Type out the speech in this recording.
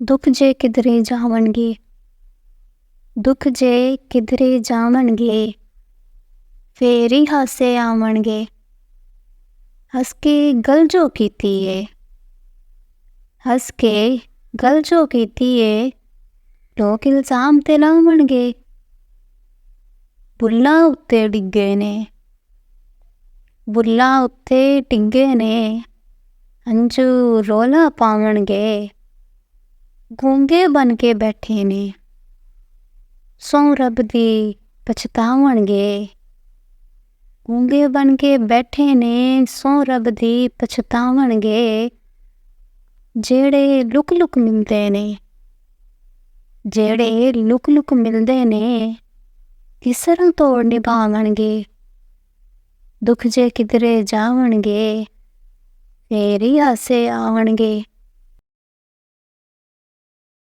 ਦੁੱਖ ਜੇ ਕਿਧਰੇ ਜਾਵਣਗੇ, ਦੁੱਖ ਜੇ ਕਿਧਰੇ ਜਾਵਣਗੇ, ਫੇਰ ਹੀ ਹਾਸੇ ਆਵਣਗੇ। ਹੱਸ ਕੇ ਗੱਲ ਜੋ ਕੀਤੀ ਏ, ਹੱਸ ਕੇ ਗੱਲ ਜੋ ਕੀਤੀ ਏ, ਲੋਕ ਇਲਜ਼ਾਮ ਤੇ ਲਾਵਣਗੇ। ਬੁੱਲਾਂ ਉੱਤੇ ਡਿੱਗੇ ਨੇ, ਬੁੱਲਾਂ ਉੱਤੇ ਡਿੱਗੇ ਨੇ, ਹੰਝੂ ਰੌਲਾ ਪਾਵਣਗੇ। ਗੂੰਗੇ ਬਣ ਕੇ ਬੈਠੇ ਨੇ, ਸਹੁੰ ਰੱਬ ਦੀ ਪਛਤਾਵਣਗੇ। ਗੂੰਗੇ ਬਣ ਕੇ ਬੈਠੇ ਨੇ, ਸਹੁੰ ਰੱਬ ਦੀ ਪਛਤਾਵਣਗੇ। ਜਿਹੜੇ ਲੁਕ ਲੁਕ ਮਿਲਦੇ ਨੇ, ਜਿਹੜੇ ਲੁਕ ਲੁਕ ਮਿਲਦੇ ਨੇ, ਕਿਸਰਾਂ ਤੋੜ ਨਿਭਾਵਣਗੇ। ਦੁੱਖ ਜੇ ਕਿਧਰੇ ਜਾਵਣਗੇ, ਫੇਰ ਹੀ ਹਾਸੇ ਆਵਣਗੇ।